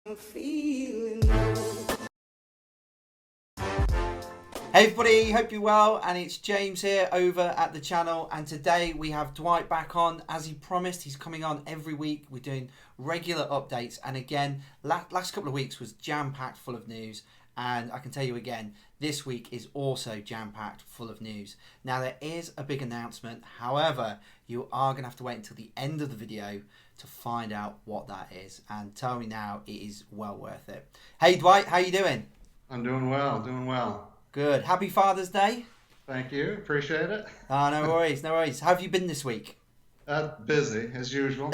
I'm feeling low. Hey everybody, hope you're well, and it's James here over at the channel, and today we have Dwight back on. As he promised, he's coming on every week. We're doing regular updates, and again, last couple of weeks was jam-packed full of news, and I can tell you again, this week is also jam-packed full of news. Now there is a big announcement, however, you are going to have to wait until the end of the video to find out what that is, and tell me now, it is well worth it. Hey Dwight, how you doing? I'm doing well, doing well. Good. Happy Father's Day. Thank you. Appreciate it. No worries, no worries. How have you been this week? Busy as usual.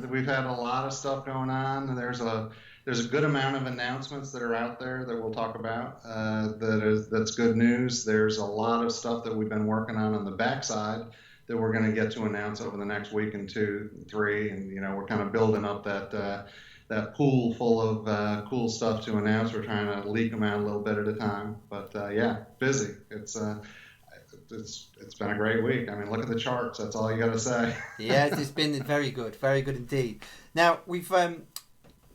We've had a lot of stuff going on. There's a good amount of announcements that are out there that we'll talk about. That's good news. There's a lot of stuff that we've been working on the backside that we're going to get to announce over the next week and two, three, and we're kind of building up that pool full of cool stuff to announce. We're trying to leak them out a little bit at a time, but yeah, busy. It's been a great week. I mean, look at the charts. That's all you got to say. Yeah, it's been very good indeed. Now we've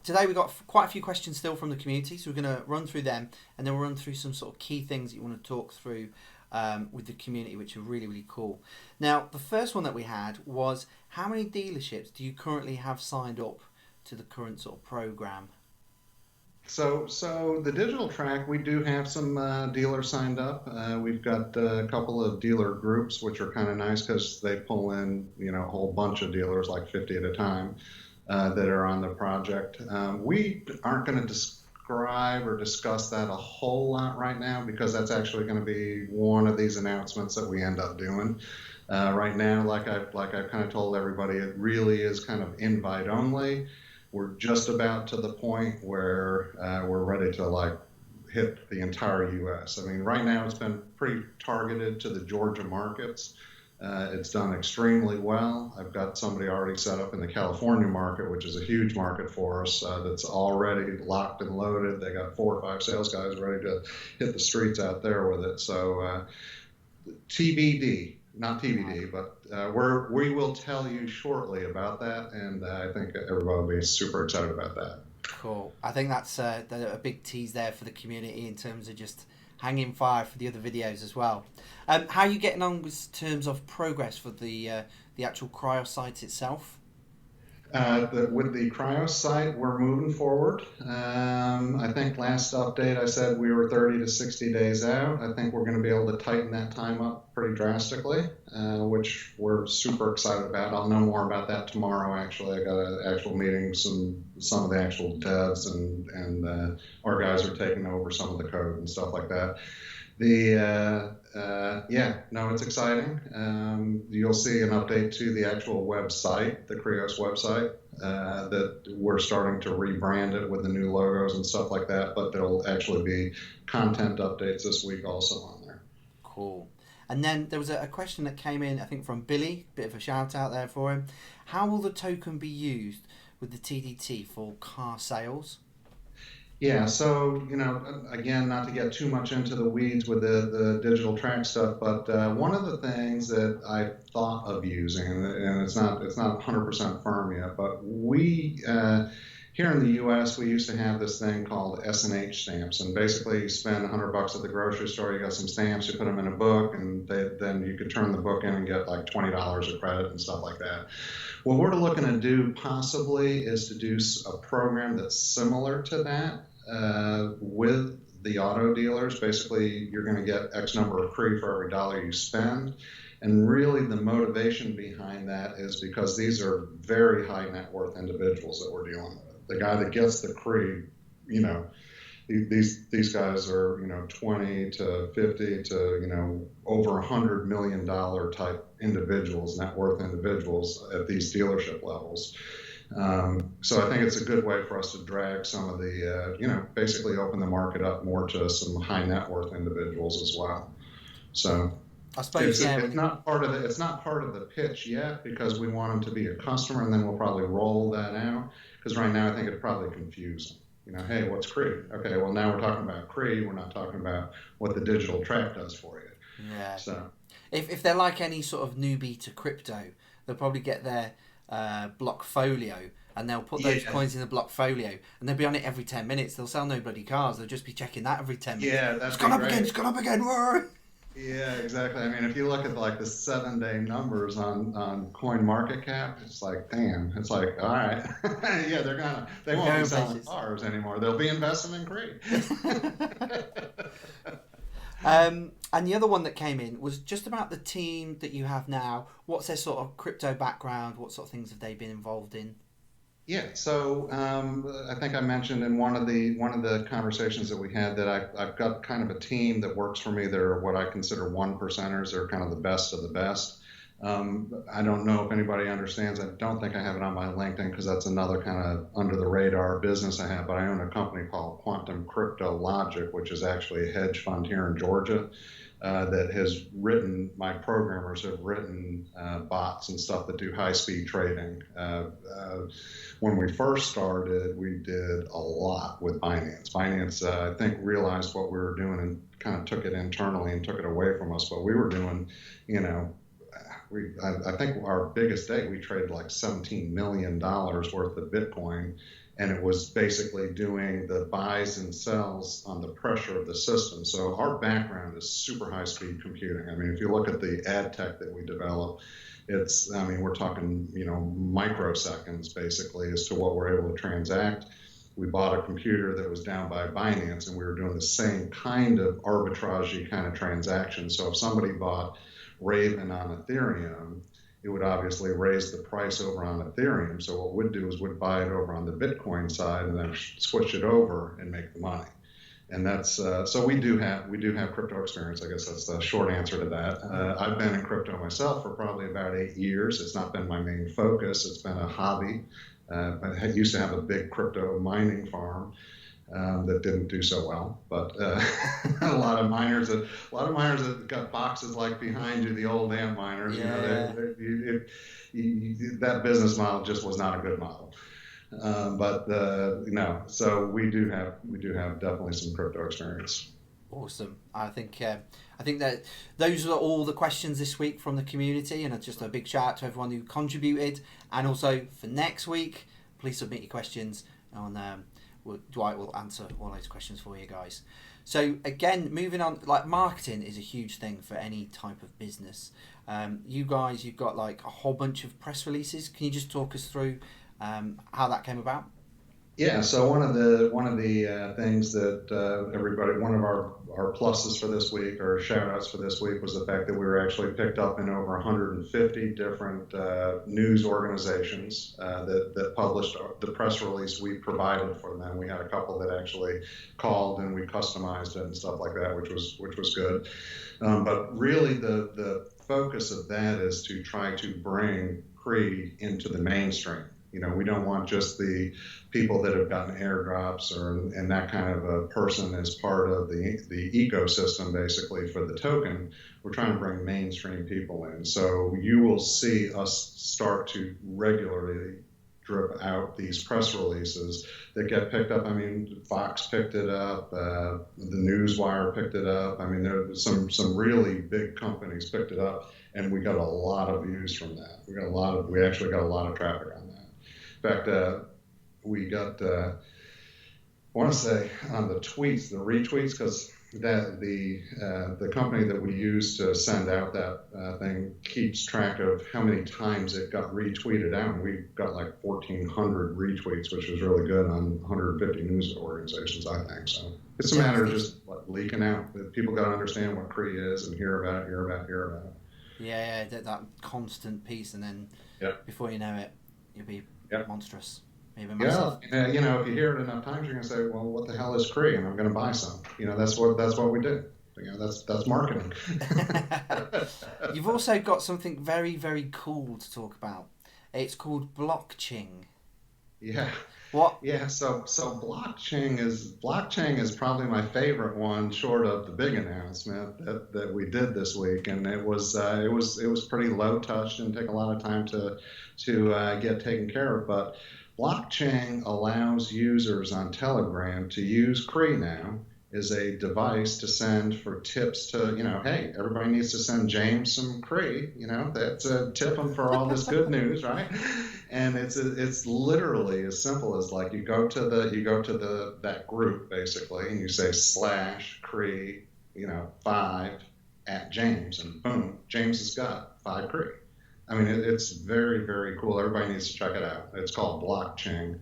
today we got quite a few questions still from the community, so we're going to run through them, and then we'll run through some sort of key things that you want to talk through with the community, which are really cool. Now, the first one that we had was, how many dealerships do you currently have signed up to the current sort of program? So the digital track, we do have some dealers signed up. We've got a couple of dealer groups, which are kind of nice because they pull in, a whole bunch of dealers, like 50 at a time, that are on the project. We aren't going to describe or discuss that a whole lot right now because that's actually going to be one of these announcements that we end up doing. Right now, like I've kind of told everybody, it really is kind of invite only. We're just about to the point where we're ready to hit the entire U.S. I mean, right now it's been pretty targeted to the Georgia markets. It's done extremely well. I've got somebody already set up in the California market, which is a huge market for us, that's already locked and loaded. They got 4 or 5 sales guys ready to hit the streets out there with it. So TBD. Not TBD, but we will tell you shortly about that, and I think everybody will be super excited about that. Cool. I think that's a big tease there for the community in terms of just hanging fire for the other videos as well. How are you getting on with terms of progress for the actual KRIOS site itself? With the KRIOS site, we're moving forward. I think last update I said we were 30 to 60 days out. I think we're going to be able to tighten that time up pretty drastically, which we're super excited about. I'll know more about that tomorrow, actually. I got an actual meeting with some of the actual devs, and our guys are taking over some of the code and stuff like that. It's exciting. You'll see an update to the actual website, the KRIOS website, that we're starting to rebrand it with the new logos and stuff like that, but there'll actually be content updates this week also on there. Cool. And then there was a question that came in, I think from Billy, bit of a shout out there for him. How will the token be used with the TDT for car sales? Yeah, so, again, not to get too much into the weeds with the digital track stuff, but one of the things that I thought of using, and it's not 100% firm yet, but we, here in the U.S., we used to have this thing called S&H stamps, and basically you spend $100 at the grocery store, you got some stamps, you put them in a book, and then you could turn the book in and get like $20 of credit and stuff like that. What we're looking to do possibly is to do a program that's similar to that, with the auto dealers. Basically, you're going to get X number of CRI for every dollar you spend. And really the motivation behind that is because these are very high net worth individuals that we're dealing with. The guy that gets the CRI, these guys are, 20 to 50 to, over $100 million type individuals, net worth individuals at these dealership levels. So I think it's a good way for us to drag some of the, basically open the market up more to some high net worth individuals as well. So I suppose it's not part of the pitch yet because we want them to be a customer, and then we'll probably roll that out. Because right now I think it's probably confusing. Hey, what's CRI? Okay, well now we're talking about CRI. We're not talking about what the digital track does for you. Yeah. So if they're like any sort of newbie to crypto, they'll probably get their block folio and they'll put those Yeah, coins in the blockfolio, and they'll be on it every 10 minutes. They'll sell no bloody cars. They'll just be checking that every 10 minutes. yeah, It's that'd be gone up again. great. It's gone up again. Whoa. Yeah, exactly. I mean, if you look at like the 7-day numbers on Coin Market Cap, it's like, damn. It's like, all right, yeah, they won't be Going selling places. cars anymore. They'll be investing in Cree. And the other one that came in was just about the team that you have now. What's their sort of crypto background? What sort of things have they been involved in? Yeah, so I think I mentioned in one of the conversations that we had that I've got kind of a team that works for me. They're what I consider one percenters. They're kind of the best of the best. I don't know if anybody understands. I don't think I have it on my LinkedIn because that's another kind of under the radar business I have. But I own a company called Quantum Crypto Logic, which is actually a hedge fund here in Georgia. That has written, my programmers have written bots and stuff that do high-speed trading. When we first started, we did a lot with Binance. Binance, I think, realized what we were doing and kind of took it internally and took it away from us. But we were doing, I think our biggest day, we traded like $17 million worth of Bitcoin. And it was basically doing the buys and sells on the pressure of the system. So our background is super high speed computing. I mean, if you look at the ad tech that we develop, we're talking, microseconds basically as to what we're able to transact. We bought a computer that was down by Binance, and we were doing the same kind of arbitrage kind of transaction. So if somebody bought Raven on Ethereum, it would obviously raise the price over on Ethereum. So what we'd do is we'd buy it over on the Bitcoin side and then switch it over and make the money. And that's so we do have crypto experience. I guess that's the short answer to that. I've been in crypto myself for probably about 8 years. It's not been my main focus. It's been a hobby. I used to have a big crypto mining farm. That didn't do so well, but a lot of miners that got boxes like behind you, the old AMP miners. Yeah. That business model just was not a good model. So we do have definitely some crypto experience. Awesome. I think that those are all the questions this week from the community, and just a big shout out to everyone who contributed. And also for next week, please submit your questions on. Dwight will answer all those questions for you guys. So again, moving on, like marketing is a huge thing for any type of business. You guys, you've got like a whole bunch of press releases. Can you just talk us through how that came about? Yeah, so one of the things that one of our pluses for this week, or shout outs for this week, was the fact that we were actually picked up in over 150 different news organizations that published the press release we provided for them. We had a couple that actually called and we customized it and stuff like that, which was good. But really the focus of that is to try to bring Cree into the mainstream. We don't want just the people that have gotten airdrops and that kind of a person as part of the ecosystem, basically, for the token. We're trying to bring mainstream people in. So you will see us start to regularly drip out these press releases that get picked up. I mean, Fox picked it up, the Newswire picked it up. I mean, there some really big companies picked it up, and we got a lot of views from that. We actually got a lot of traffic on that. In fact, we got, I want to say on the tweets, the retweets, because the company that we use to send out that thing keeps track of how many times it got retweeted out. And we got like 1,400 retweets, which was really good on 150 news organizations, I think. So it's a matter of just leaking out. People got to understand what Cree is and hear about it. Yeah, that constant piece, and then before you know it, you'll be monstrous. Maybe myself. Yeah, if you hear it enough times, you're gonna say, "Well, what the hell is Cree?" And I'm gonna buy some. That's what we do. That's marketing. You've also got something very, very cool to talk about. It's called BLOCKCHING. Yeah. What? Yeah. So blockchain is probably my favorite one, short of the big announcement that we did this week, and it was pretty low touch, didn't take a lot of time to get taken care of, but blockchain allows users on Telegram to use Cree now is a device to send for tips to, hey, everybody needs to send James some CRI, that's a tip him for all this good news, right? And it's literally as simple as like you go to that group basically, and you say /CRI, 5 at James, and boom, James has got 5 CRI. I mean, it's very, very cool. Everybody needs to check it out. It's called BLOCKCHING.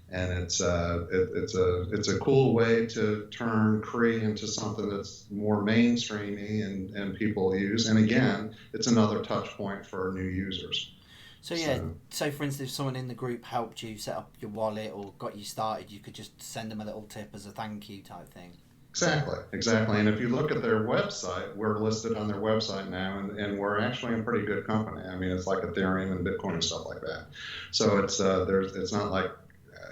And it's a cool way to turn CRI into something that's more mainstreamy and people use. And again, it's another touch point for new users. So yeah, so for instance, if someone in the group helped you set up your wallet or got you started, you could just send them a little tip as a thank you type thing. Exactly. And if you look at their website, we're listed on their website now, and we're actually in pretty good company. I mean, it's like Ethereum and Bitcoin and stuff like that. So it's not like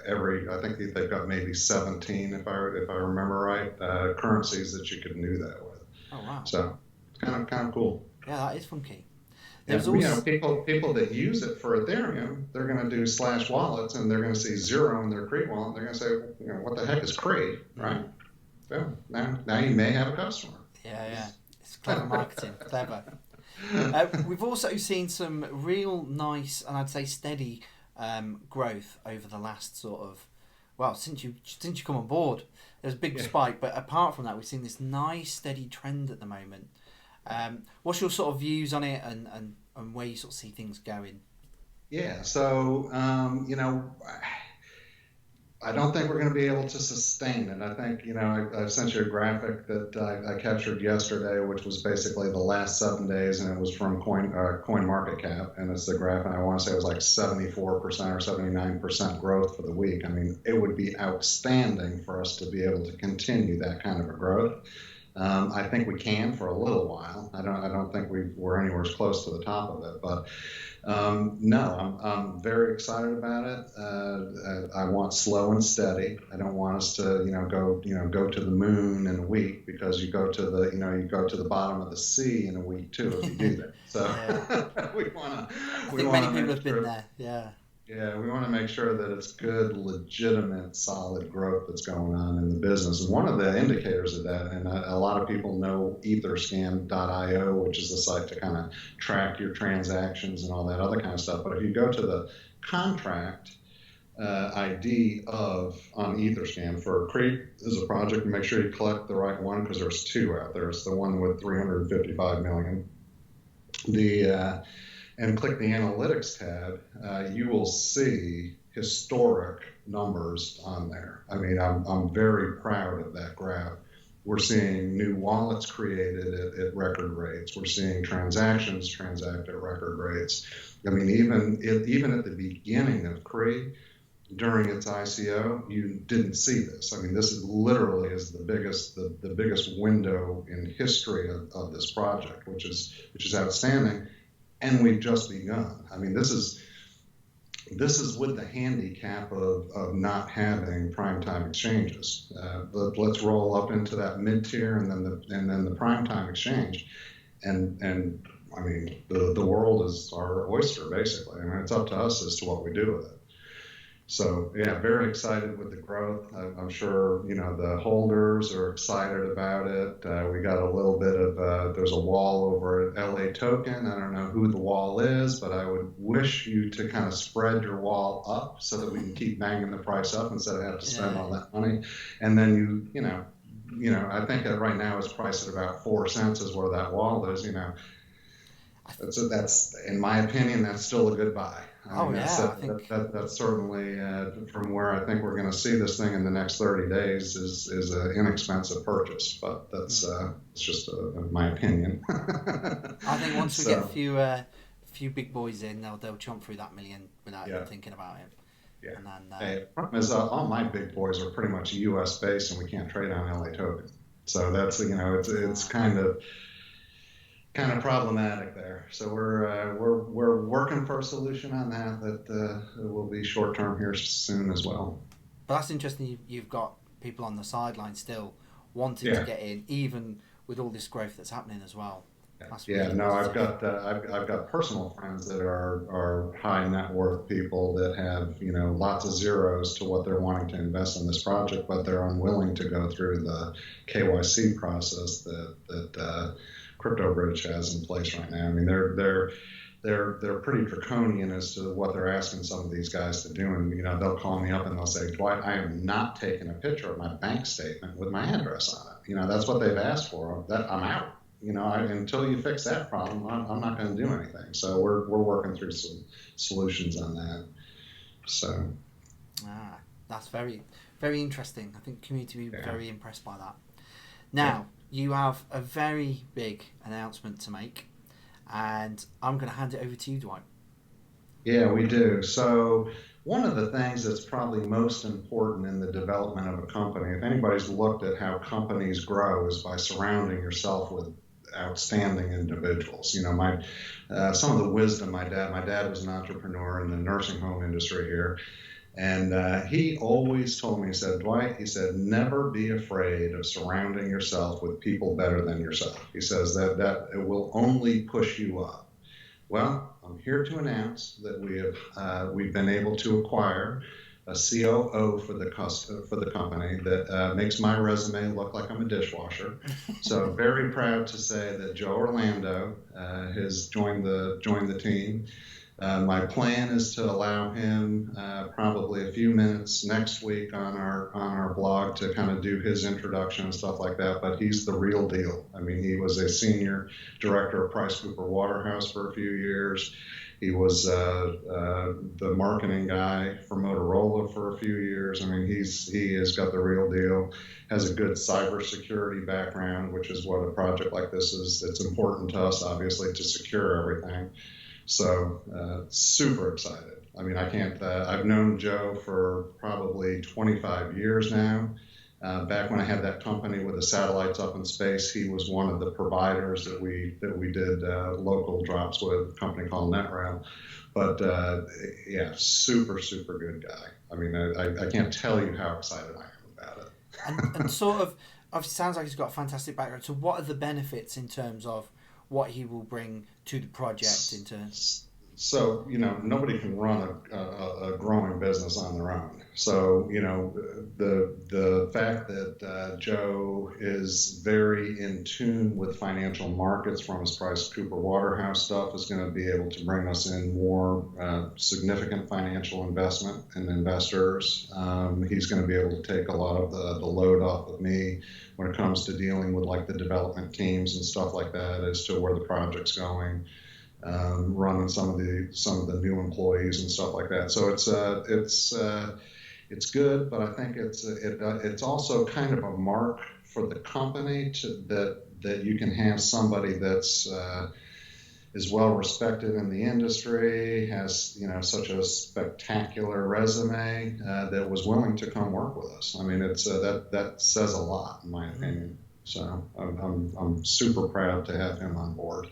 I think they've got maybe 17, if I remember right, currencies that you can do that with. Oh wow! So it's kind of cool. Yeah, that is funky. There's also people that use it for Ethereum, they're going to do /wallets, and they're going to see 0 in their CRI wallet. They're going to say, what the heck is CRI, right? So now you may have a customer. Yeah. It's clever marketing, clever. We've also seen some real nice, and I'd say steady, growth over the last sort of, since you come on board. There's a big spike, but apart from that, we've seen this nice steady trend at the moment. What's your sort of views on it, and where you sort of see things going? Yeah, so I don't think we're going to be able to sustain it. I think, I sent you a graphic that I captured yesterday, which was basically the last 7 days, and it was from Coin Market Cap, and it's the graph, and I want to say it was like 74% or 79% growth for the week. I mean, it would be outstanding for us to be able to continue that kind of a growth. I think we can for a little while. I don't think we're anywhere close to the top of it, but no, I'm very excited about it. I want slow and steady. I don't want us to, go to the moon in a week, because you go to the bottom of the sea in a week too if you do that. So we want to. I think many people have been there. Yeah. Yeah, we want to make sure that it's good, legitimate, solid growth that's going on in the business. And one of the indicators of that, and a lot of people know etherscan.io, which is the site to kind of track your transactions and all that other kind of stuff. But if you go to the contract ID on Etherscan for CRI as a project, make sure you collect the right one, because there's 2 out there. It's the one with 355 million. And click the analytics tab, you will see historic numbers on there. I mean, I'm very proud of that graph. We're seeing new wallets created at record rates. We're seeing transactions transact at record rates. I mean, even at the beginning of CRI, during its ICO, you didn't see this. I mean, this is literally the biggest window in history of this project, which is outstanding. And we've just begun. I mean, this is with the handicap of not having primetime exchanges. Let's roll up into that mid-tier and then the primetime exchange, and I mean, the world is our oyster basically. I mean, it's up to us as to what we do with it. So yeah, very excited with the growth. I'm sure the holders are excited about it. We got a little bit of there's a wall over at LA Token. I don't know who the wall is, but I would wish you to kind of spread your wall up so that we can keep banging the price up instead of having to spend all that money. And then I think that right now it's priced at about 4 cents is where that wall is. That's in my opinion, that's still a good buy. I think that's certainly from where I think we're going to see this thing in the next 30 days is an inexpensive purchase, but that's it's just my opinion. I think once we get a few big boys in, they'll jump through that million without even thinking about it. Yeah. And then, the problem is all my big boys are pretty much U.S. based, and we can't trade on LA Token, so that's it's kind of problematic there. So we're working for a solution on that will be short term here soon as well. But that's interesting. You've got people on the sideline still wanting to get in, even with all this growth that's happening as well. That's Yeah, really no, positive. I've got personal friends that are high net worth people that have, you know, lots of zeros to what they're wanting to invest in this project, but they're unwilling to go through the KYC process that Crypto Bridge has in place right now. I mean, they're pretty draconian as to what they're asking some of these guys to do, and you know, they'll call me up and they'll say, Dwight, I am not taking a picture of my bank statement with my address on it. You know, that's what they've asked for. That I'm out. You know, until you fix that problem, I'm not going to do anything. So we're working through some solutions on that. So Ah, that's very, very interesting. I think the community will be yeah, very impressed by that. yeah, Now, you have a very big announcement to make, and I'm going to hand it over to you, Dwight. yeah, we do. So one of the things that's probably most important in the development of a company, if anybody's looked at how companies grow, is by surrounding yourself with outstanding individuals. You know, my some of the wisdom my dad was an entrepreneur in the nursing home industry here. And he always told me, he said, Dwight, he said, never be afraid of surrounding yourself with people better than yourself. He says that it will only push you up. Well, I'm here to announce that we've been able to acquire a COO for the company that makes my resume look like I'm a dishwasher. So very proud to say that Joe Orlando has joined the team. My plan is to allow him probably a few minutes next week on our blog to kind of do his introduction and stuff like that. But he's the real deal. I mean, he was a senior director of Price Cooper Waterhouse for a few years. He was the marketing guy for Motorola for a few years. I mean, he has got the real deal. Has a good cybersecurity background, which is what a project like this is. It's important to us, obviously, to secure everything. So super excited. I mean, I can't. I've known Joe for probably 25 years now. Back when I had that company with the satellites up in space, he was one of the providers that we did local drops with, a company called NetRail. But yeah, super good guy. I mean, I can't tell you how excited I am about it. And sort of, obviously, sounds like he's got a fantastic background. So, what are the benefits in terms of what he will bring to the project in terms? So, you know, nobody can run a growing business on their own. So, you know, the fact that Joe is very in tune with financial markets from his Price Cooper Waterhouse stuff is going to be able to bring us in more significant financial investment and investors. He's going to be able to take a lot of the load off of me when it comes to dealing with like the development teams and stuff like that as to where the project's going. Running some of the new employees and stuff like that. So it's good, but I think it's also kind of a mark for the company that you can have somebody that's is well respected in the industry, has you know such a spectacular resume that was willing to come work with us. I mean, it's that says a lot in my opinion. So I'm super proud to have him on board.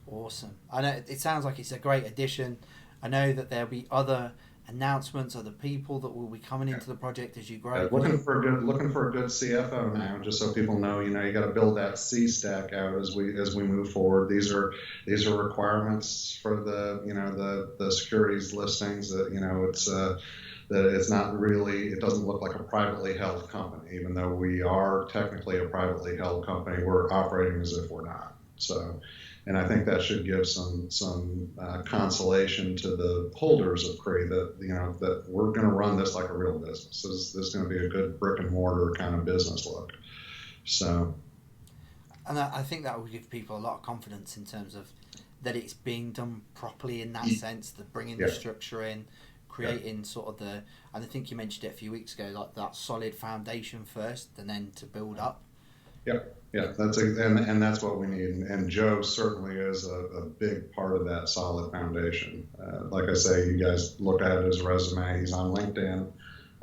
Awesome. I know it sounds like it's a great addition. I know that there'll be other announcements, other people that will be coming into the project as you grow. Looking for a good CFO now, just so people know. You know, you got to build that C stack out as we move forward. These are requirements for the securities listings. That you know, that it's not really. It doesn't look like a privately held company, even though we are technically a privately held company. We're operating as if we're not. So. And I think that should give some consolation to the holders of CRI that you know that we're going to run this like a real business. This is going to be a good brick and mortar kind of business look. So, and I think that will give people a lot of confidence in terms of that it's being done properly in that sense. That bringing the structure in, creating sort of and I think you mentioned it a few weeks ago, like that solid foundation first, and then to build up. Yeah, and that's what we need. And Joe certainly is a big part of that solid foundation. Like I say, you guys look at his resume. He's on LinkedIn.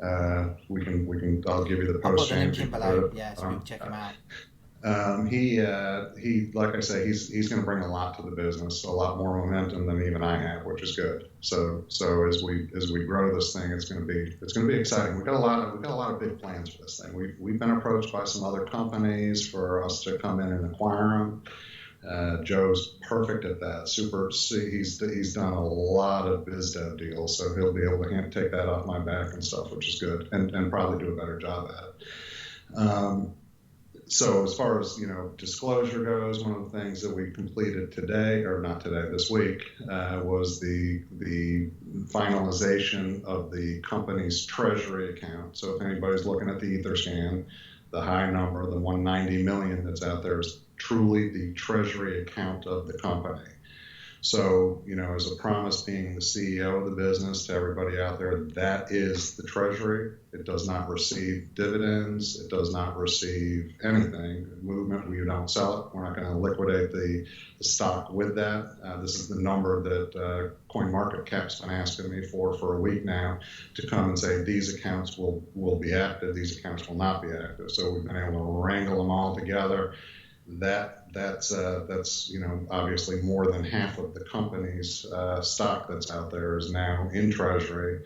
I'll give you the post. I'll put the link in below. Yeah, so people check him out. He like I say, he's going to bring a lot to the business, a lot more momentum than even I have, which is good. So as we grow this thing, it's going to be exciting. We've got a lot of big plans for this thing. We've been approached by some other companies for us to come in and acquire them. Joe's perfect at that. He's done a lot of biz dev deals, so he'll be able to take that off my back and stuff, which is good, and probably do a better job at it. So as far as disclosure goes, one of the things that we completed today, or not today, this week, was the finalization of the company's Treasury account. So if anybody's looking at the Etherscan, the high number, the 190 million that's out there, is truly the Treasury account of the company. So, as a promise, being the CEO of the business to everybody out there, that is the Treasury. It does not receive dividends. It does not receive anything. Movement, we don't sell it. We're not going to liquidate the stock with that. This is the number that CoinMarketCap's been asking me for a week now, to come and say these accounts will be active, these accounts will not be active. So we've been able to wrangle them all together. That's obviously more than half of the company's stock that's out there is now in Treasury,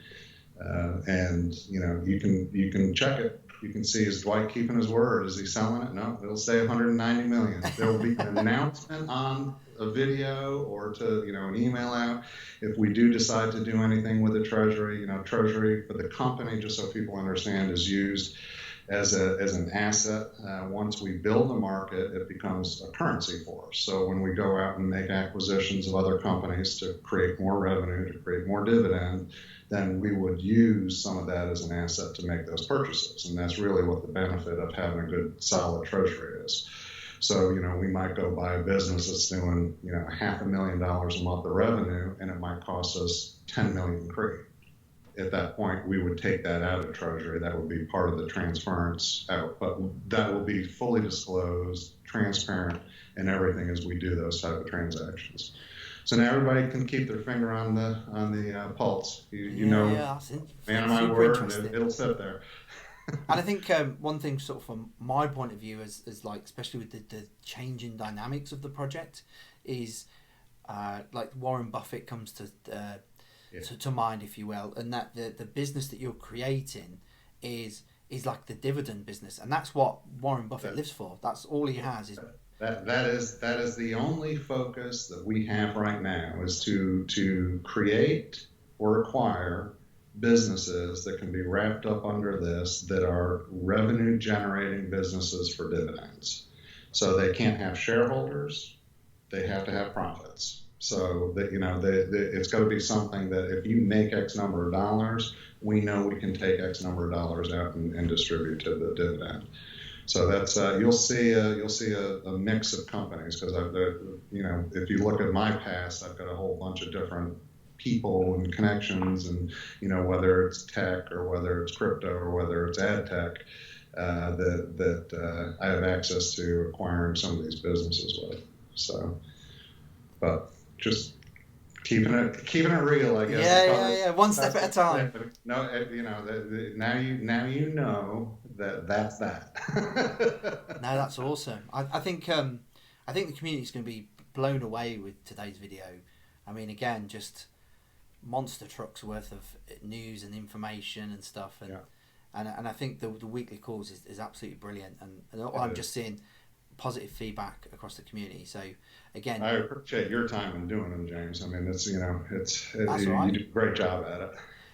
and you can check it. You can see, is Dwight keeping his word? Is he selling it? No, it'll say 190 million. There will be an announcement on a video or to an email out if we do decide to do anything with the Treasury. Treasury for the company, just so people understand, is used as an asset. Once we build a market, it becomes a currency for us. So when we go out and make acquisitions of other companies to create more revenue, to create more dividend, then we would use some of that as an asset to make those purchases. And that's really what the benefit of having a good, solid Treasury is. So, we might go buy a business that's doing, $500,000 a month of revenue, and it might cost us 10 million CRI. At that point, we would take that out of Treasury. That would be part of the transference out, but that will be fully disclosed, transparent, and everything as we do those type of transactions. So now everybody can keep their finger on the pulse. Man of my word, it'll sit there. And I think one thing, sort of from my point of view, is like, especially with the changing dynamics of the project, is like Warren Buffett comes to mind, if you will, and that the business that you're creating is like the dividend business, and that's what Warren Buffett lives for. That's all he has. That is the only focus that we have right now, is to create or acquire businesses that can be wrapped up under this, that are revenue generating businesses for dividends. So they can't have shareholders, they have to have profits. So that it's got to be something that if you make X number of dollars, we know we can take X number of dollars out and distribute to the dividend. So that's you'll see a mix of companies, because if you look at my past, I've got a whole bunch of different people and connections, and whether it's tech or whether it's crypto or whether it's ad tech, that I have access to acquiring some of these businesses with. So, but just keeping it real, I guess. Yeah. One step at a time. No, now you know that's that. No, that's awesome. I think the community is going to be blown away with today's video. I mean, again, just monster trucks worth of news and information and stuff, and I think the weekly calls is absolutely brilliant, and I'm just seeing positive feedback across the community. So again, I appreciate your time in doing them, James. I mean, you right. do a great job at it.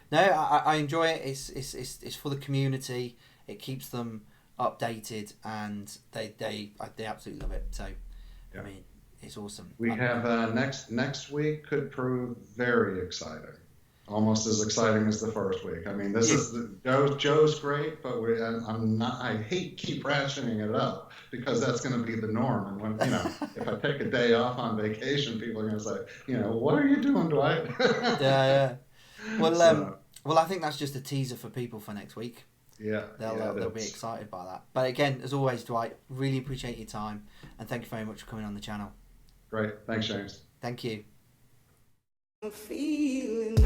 No, I enjoy it. It's for the community. It keeps them updated, and they absolutely love it. So I mean, it's awesome. We have next week could prove very exciting. Almost as exciting as the first week. I mean, this is Joe's great, but I hate keep ratcheting it up, because that's going to be the norm. And when if I take a day off on vacation, people are going to say, what are you doing, Dwight? Yeah. Well, I think that's just a teaser for people for next week. Yeah, they'll be excited by that. But again, as always, Dwight, really appreciate your time, and thank you very much for coming on the channel. Great, thanks, James. Thank you. I'm feeling